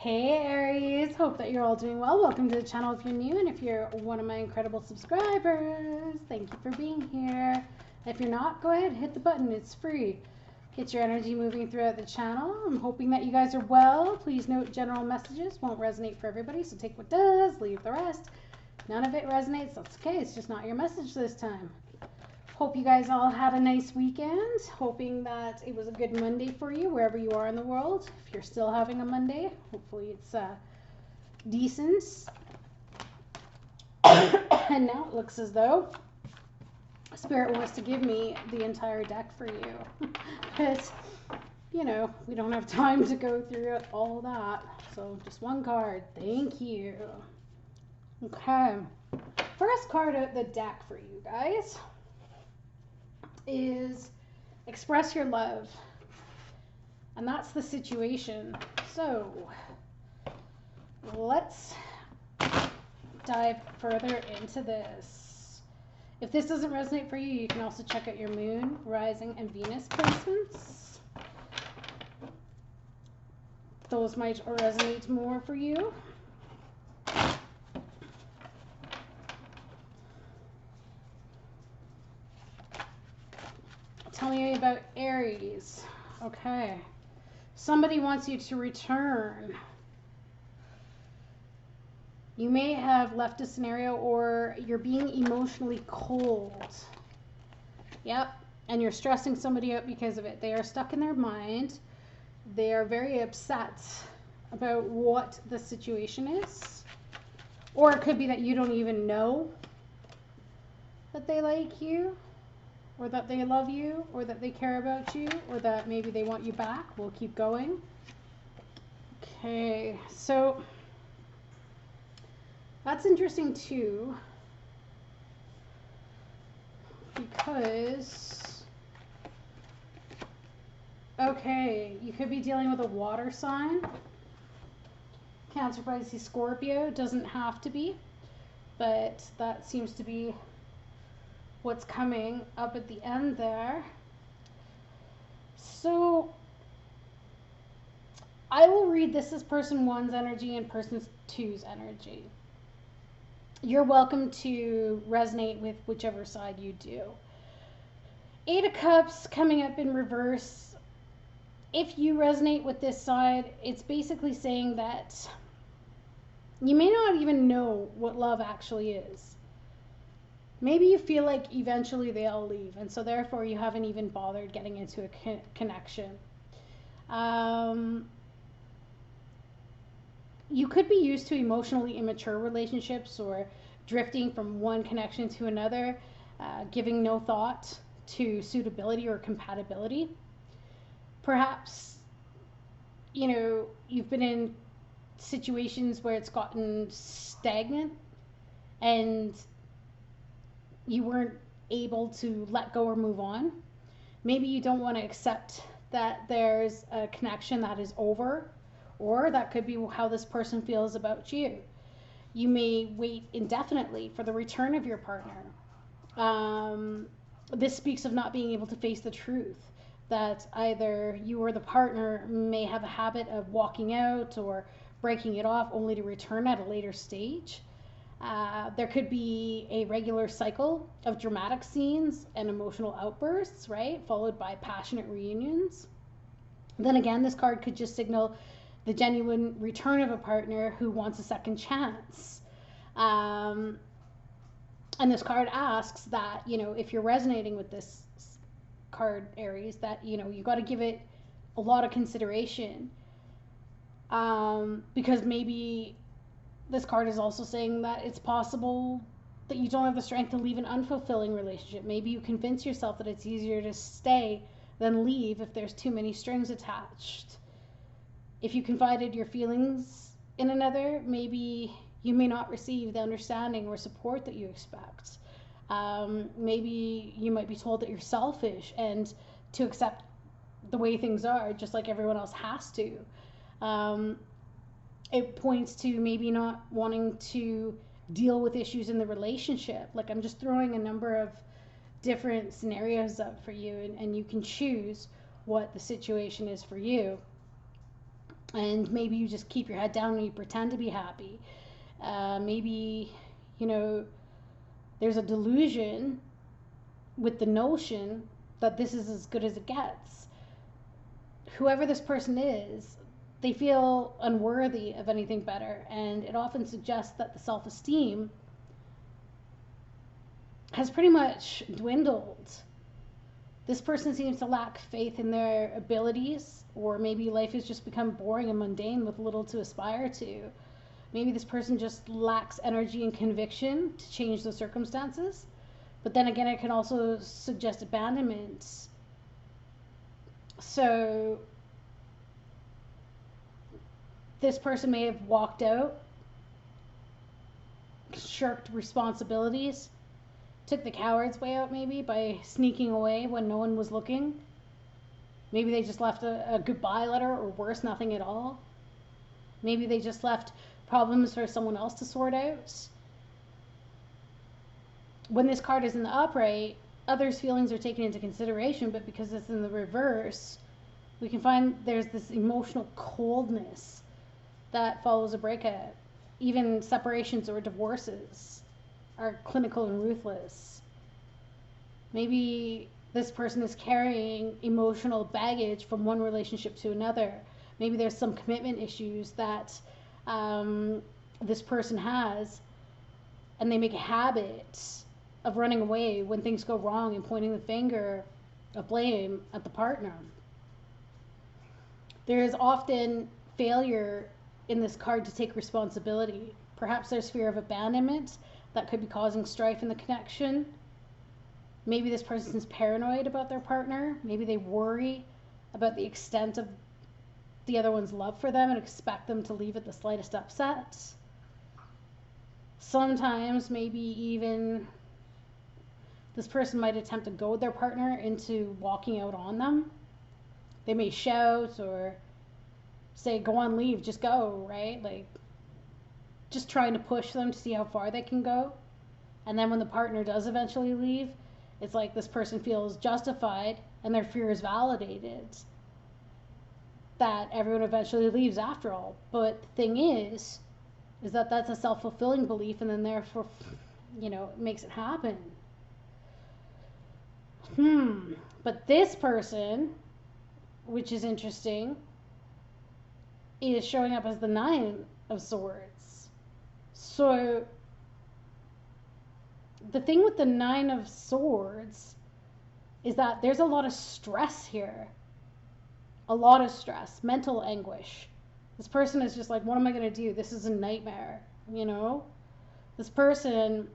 Hey Aries, hope that you're all doing well. Welcome to the channel if you're new, and if you're one of my incredible subscribers, thank you for being here. If you're not, go ahead, hit the button, it's free. Get your energy moving throughout the channel. I'm hoping that you guys are well. Please note general messages won't resonate for everybody, so take what does, leave the rest. None of it resonates, that's okay, it's just not your message this time. Hope you guys all had a nice weekend. Hoping that it was a good Monday for you wherever you are in the world. If you're still having a Monday, hopefully it's decent. And now it looks as though Spirit wants to give me the entire deck for you. But, you know, we don't have time to go through all that. So just one card. Thank you. Okay. First card out the deck for you guys is express your love, and that's the situation. So let's dive further into this. If this doesn't resonate for you, you can also check out your moon, rising, and Venus placements. Those might resonate more for you. Tell me about Aries. Okay. Somebody wants you to return. You may have left a scenario, or you're being emotionally cold. Yep. And you're stressing somebody out because of it. They are stuck in their mind. They are very upset about what the situation is. Or it could be that you don't even know that they like you, or that they love you, or that they care about you, or that maybe they want you back. We'll keep going. Okay, so that's interesting too, because, okay, you could be dealing with a water sign. Cancer, Pisces, Scorpio. Doesn't have to be, but that seems to be what's coming up at the end there. So I will read this as person one's energy and person two's energy. You're welcome to resonate with whichever side you do. Eight of Cups coming up in reverse. If you resonate with this side, it's basically saying that you may not even know what love actually is. Maybe you feel like eventually they'll leave, and so therefore you haven't even bothered getting into a connection. You could be used to emotionally immature relationships, or drifting from one connection to another, giving no thought to suitability or compatibility. Perhaps, you know, you've been in situations where it's gotten stagnant and you weren't able to let go or move on. Maybe you don't want to accept that there's a connection that is over, or that could be how this person feels about you. You may wait indefinitely for the return of your partner. This speaks of not being able to face the truth, that either you or the partner may have a habit of walking out or breaking it off only to return at a later stage. There could be a regular cycle of dramatic scenes and emotional outbursts, right? Followed by passionate reunions. Then again, this card could just signal the genuine return of a partner who wants a second chance. And this card asks that, you know, if you're resonating with this card, Aries, that, you know, you got to give it a lot of consideration. Because maybe this card is also saying that it's possible that you don't have the strength to leave an unfulfilling relationship. Maybe you convince yourself that it's easier to stay than leave if there's too many strings attached. If you confided your feelings in another, maybe you may not receive the understanding or support that you expect. Maybe you might be told that you're selfish and to accept the way things are, just like everyone else has to. It points to maybe not wanting to deal with issues in the relationship. Like, I'm just throwing a number of different scenarios up for you, and you can choose what the situation is for you. And maybe you just keep your head down and you pretend to be happy. Maybe, you know, there's a delusion with the notion that this is as good as it gets. Whoever this person is, they feel unworthy of anything better, and it often suggests that the self esteem has pretty much dwindled. This person seems to lack faith in their abilities, or maybe life has just become boring and mundane with little to aspire to. Maybe this person just lacks energy and conviction to change the circumstances. But then again, it can also suggest abandonment. So this person may have walked out, shirked responsibilities, took the coward's way out maybe by sneaking away when no one was looking. Maybe they just left a goodbye letter, or worse, nothing at all. Maybe they just left problems for someone else to sort out. When this card is in the upright, others' feelings are taken into consideration, but because it's in the reverse, we can find there's this emotional coldness that follows a breakup. Even separations or divorces are clinical and ruthless. Maybe this person is carrying emotional baggage from one relationship to another. Maybe there's some commitment issues that this person has, and they make a habit of running away when things go wrong and pointing the finger of blame at the partner. There is often failure in this card to take responsibility. Perhaps there's fear of abandonment that could be causing strife in the connection. Maybe this person is paranoid about their partner. Maybe they worry about the extent of the other one's love for them and expect them to leave at the slightest upset. Sometimes maybe even this person might attempt to goad their partner into walking out on them. They may shout or say, go on, leave, just go, right? Like, just trying to push them to see how far they can go. And then when the partner does eventually leave, it's like this person feels justified and their fear is validated that everyone eventually leaves after all. But the thing is that that's a self-fulfilling belief, and then therefore, it makes it happen. But this person, which is interesting, is showing up as the Nine of Swords. So the thing with the Nine of Swords is that there's a lot of stress here. A lot of stress, mental anguish. This person is just like, what am I going to do? This is a nightmare, This person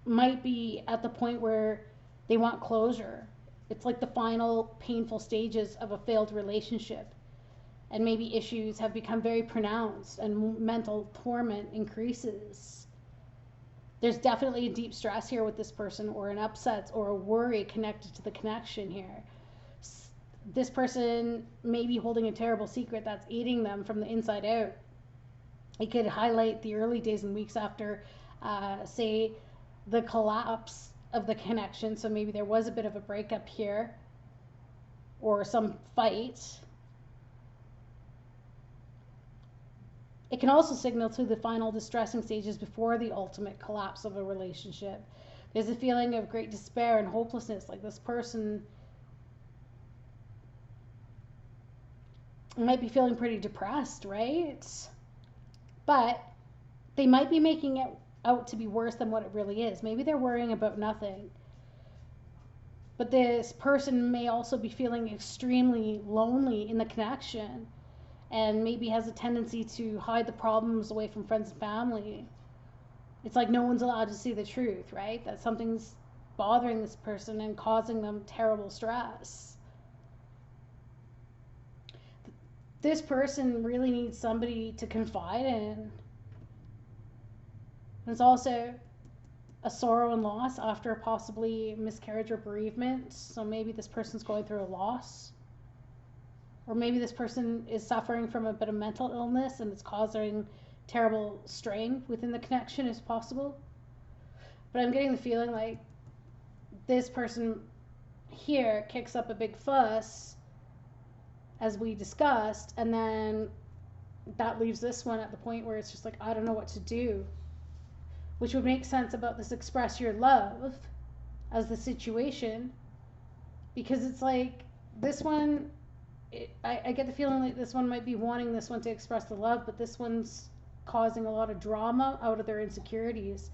might be at the point where they want closure. It's like the final painful stages of a failed relationship. And maybe issues have become very pronounced and mental torment increases. There's definitely a deep stress here with this person, or an upset or a worry connected to the connection here. This person may be holding a terrible secret that's eating them from the inside out. It could highlight the early days and weeks after, say, the collapse of the connection. So maybe there was a bit of a breakup here, or some fight. It can also signal to the final distressing stages before the ultimate collapse of a relationship. There's a feeling of great despair and hopelessness, like this person might be feeling pretty depressed, right? But they might be making it out to be worse than what it really is. Maybe they're worrying about nothing. But this person may also be feeling extremely lonely in the connection, and maybe has a tendency to hide the problems away from friends and family. It's like no one's allowed to see the truth, right? That something's bothering this person and causing them terrible stress. This person really needs somebody to confide in. There's also a sorrow and loss after possibly miscarriage or bereavement. So maybe this person's going through a loss. Or maybe this person is suffering from a bit of mental illness and it's causing terrible strain within the connection, is possible. But I'm getting the feeling like this person here kicks up a big fuss as we discussed, and then that leaves this one at the point where it's just like, I don't know what to do, which would make sense about this express your love as the situation, because it's like this one, I get the feeling like this one might be wanting this one to express the love, but this one's causing a lot of drama out of their insecurities,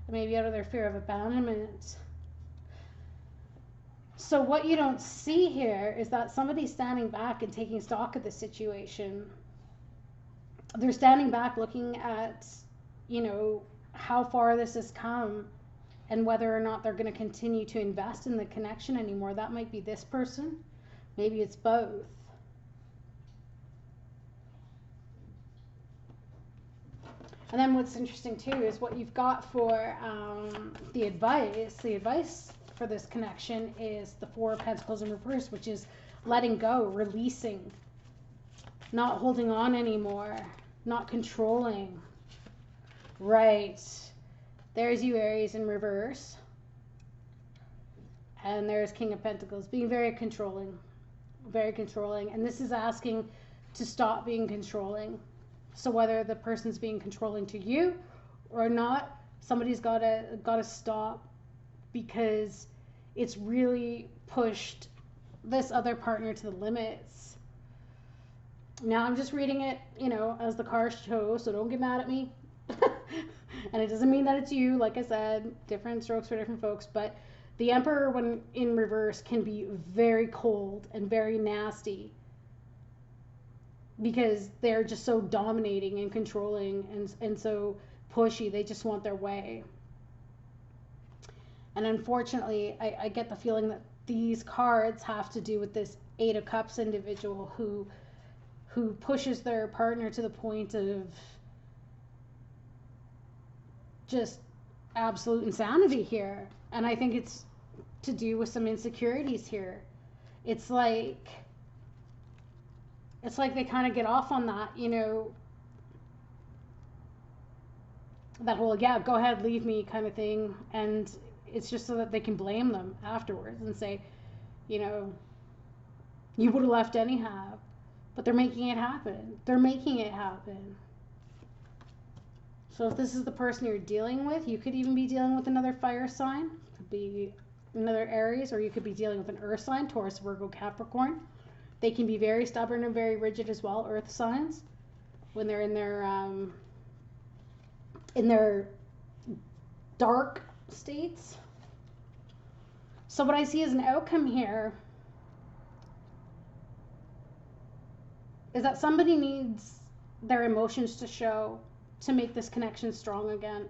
maybe out of their fear of abandonment. So what you don't see here is that somebody's standing back and taking stock of the situation. They're standing back looking at, you know, how far this has come and whether or not they're going to continue to invest in the connection anymore. That might be this person. Maybe it's both. And then what's interesting too is what you've got for the advice. The advice for this connection is the Four of Pentacles in reverse, which is letting go, releasing, not holding on anymore, not controlling. Right. There's you, Aries, in reverse. And there's King of Pentacles, being very controlling. Very controlling. And this is asking to stop being controlling. So whether the person's being controlling to you or not, somebody's gotta stop, because it's really pushed this other partner to the limits. Now I'm just reading it, you know, as the cards show, so don't get mad at me. And it doesn't mean that it's you. Like I said, different strokes for different folks. But the Emperor, when in reverse, can be very cold and very nasty, because they're just so dominating and controlling and so pushy. They just want their way. And unfortunately, I get the feeling that these cards have to do with this Eight of Cups individual who pushes their partner to the point of just absolute insanity here. And I think it's to do with some insecurities here. It's like they kind of get off on that, you know, that whole, yeah, go ahead, leave me kind of thing. And it's just so that they can blame them afterwards and say, you know, you would have left anyhow. But they're making it happen. They're making it happen. So if this is the person you're dealing with, you could even be dealing with another fire sign. Could be another Aries, or you could be dealing with an earth sign, Taurus, Virgo, Capricorn. They can be very stubborn and very rigid as well, earth signs, when they're in their dark states. So what I see as an outcome here is that somebody needs their emotions to show to make this connection strong again,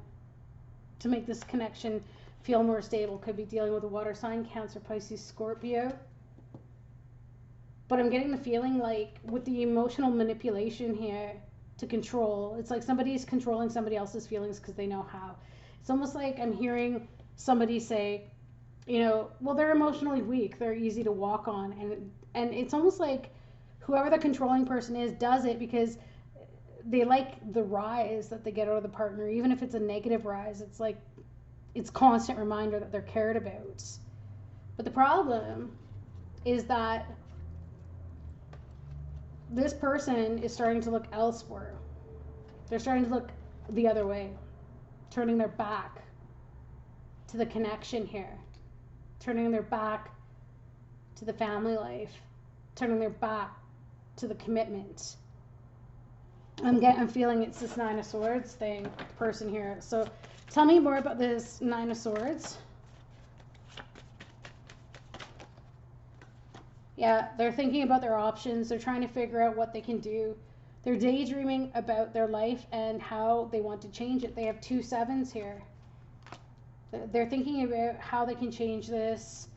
to make this connection feel more stable. Could be dealing with a water sign, Cancer, Pisces, Scorpio. But I'm getting the feeling like with the emotional manipulation here to control, it's like somebody's controlling somebody else's feelings because they know how. It's almost like I'm hearing somebody say, you know, well, they're emotionally weak, they're easy to walk on. And it's almost like whoever the controlling person is does it because they like the rise that they get out of the partner. Even if it's a negative rise, it's like it's constant reminder that they're cared about. But the problem is that this person is starting to look elsewhere. They're starting to look the other way, turning their back to the connection here, turning their back to the family life, turning their back to the commitment. I'm feeling it's this Nine of Swords thing, person here. So tell me more about this Nine of Swords. Yeah, they're thinking about their options. They're trying to figure out what they can do. They're daydreaming about their life and how they want to change it. They have 2 sevens here. They're thinking about how they can change this.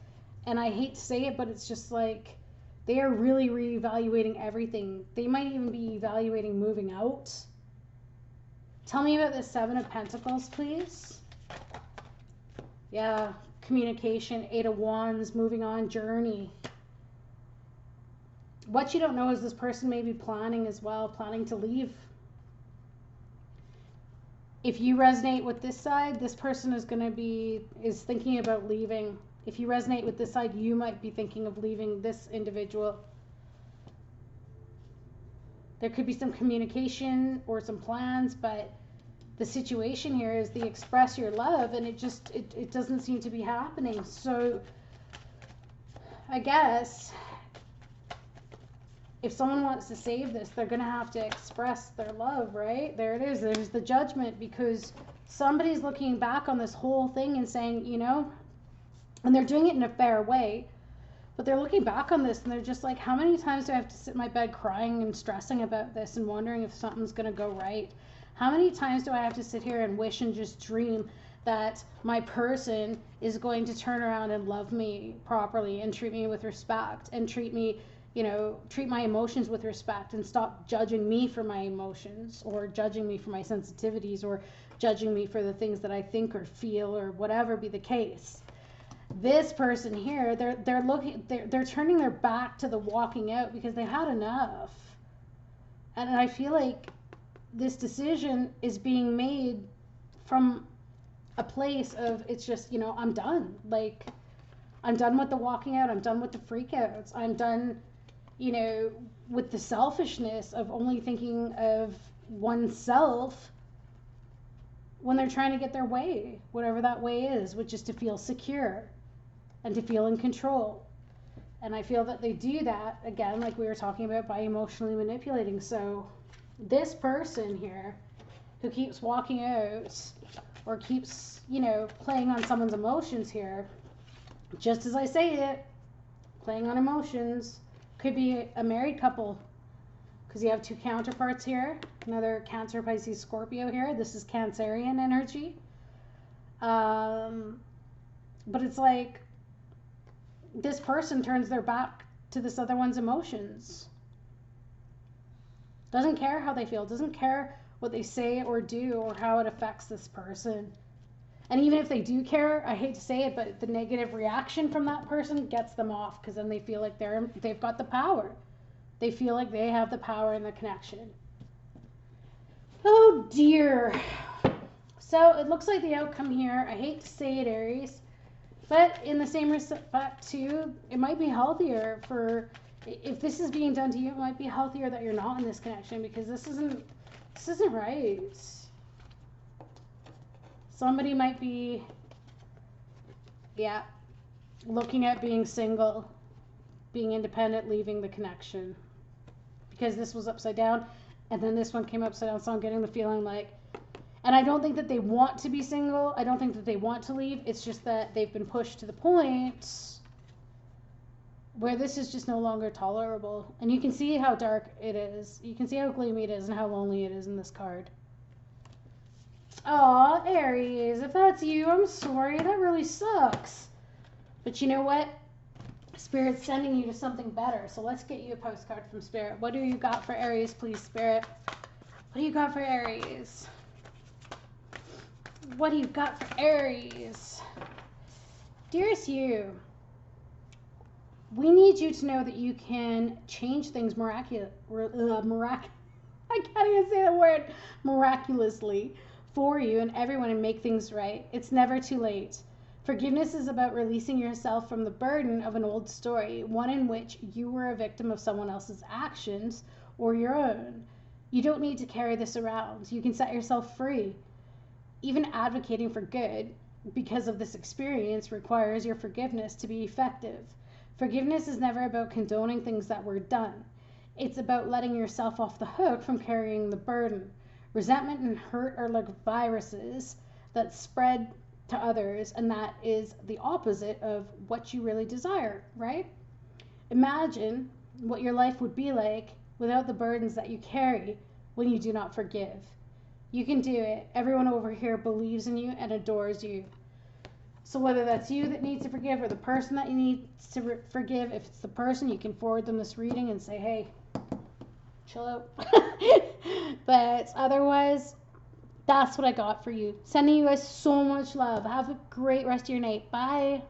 And I hate to say it, but it's just like they are really reevaluating everything. They might even be evaluating moving out. Tell me about the Seven of Pentacles, please. Yeah, communication, Eight of Wands, moving on, journey. What you don't know is this person may be planning as well, planning to leave. If you resonate with this side, this person is thinking about leaving. If you resonate with this side, you might be thinking of leaving this individual. There could be some communication or some plans, but the situation here is they express your love and it doesn't seem to be happening. So I guess if someone wants to save this, they're going to have to express their love, right? There it is. There's the judgment, because somebody's looking back on this whole thing and saying, you know, and they're doing it in a fair way, but they're looking back on this and they're just like, how many times do I have to sit in my bed crying and stressing about this and wondering if something's going to go right? How many times do I have to sit here and wish and just dream that my person is going to turn around and love me properly and treat me with respect and treat me, you know, treat my emotions with respect and stop judging me for my emotions or judging me for my sensitivities or judging me for the things that I think or feel or whatever be the case. This person here, they're turning their back to the walking out because they've had enough. And I feel like this decision is being made from a place of, it's just, you know, I'm done. Like, I'm done with the walking out. I'm done with the freakouts. I'm done, you know, with the selfishness of only thinking of oneself when they're trying to get their way, whatever that way is, which is to feel secure and to feel in control. And I feel that they do that, again, like we were talking about, by emotionally manipulating. So this person here who keeps walking out or keeps, you know, playing on someone's emotions here, just as I say it, playing on emotions, could be a married couple, because you have two counterparts here. Another Cancer, Pisces, Scorpio here. This is Cancerian energy. But it's like this person turns their back to this other one's emotions. Doesn't care how they feel. Doesn't care what they say or do or how it affects this person. And even if they do care, I hate to say it, but the negative reaction from that person gets them off, because then they feel like they've got the power. They feel like they have the power and the connection. Oh dear. So it looks like the outcome here, I hate to say it, Aries, but in the same respect too, it might be healthier for, if this is being done to you, it might be healthier that you're not in this connection, because this isn't right. Somebody might be, yeah, looking at being single, being independent, leaving the connection, because this was upside down and then this one came upside down. So I'm getting the feeling like, and I don't think that they want to be single. I don't think that they want to leave. It's just that they've been pushed to the point where this is just no longer tolerable. And you can see how dark it is. You can see how gloomy it is and how lonely it is in this card. Aw, Aries, if that's you, I'm sorry. That really sucks. But you know what? Spirit's sending you to something better. So let's get you a postcard from Spirit. What do you got for Aries, please, Spirit? What do you got for Aries? What do you got for Aries? Dearest you, we need you to know that you can change things I can't even say the word, miraculously for you and everyone and make things right. It's never too late. Forgiveness is about releasing yourself from the burden of an old story, one in which you were a victim of someone else's actions or your own. You don't need to carry this around. You can set yourself free. Even advocating for good because of this experience requires your forgiveness to be effective. Forgiveness is never about condoning things that were done. It's about letting yourself off the hook from carrying the burden. Resentment and hurt are like viruses that spread to others, and that is the opposite of what you really desire, right? Imagine what your life would be like without the burdens that you carry when you do not forgive. You can do it. Everyone over here believes in you and adores you. So whether that's you that needs to forgive or the person that you need to forgive, if it's the person, you can forward them this reading and say, hey, chill out. But otherwise, that's what I got for you. Sending you guys so much love. Have a great rest of your night. Bye.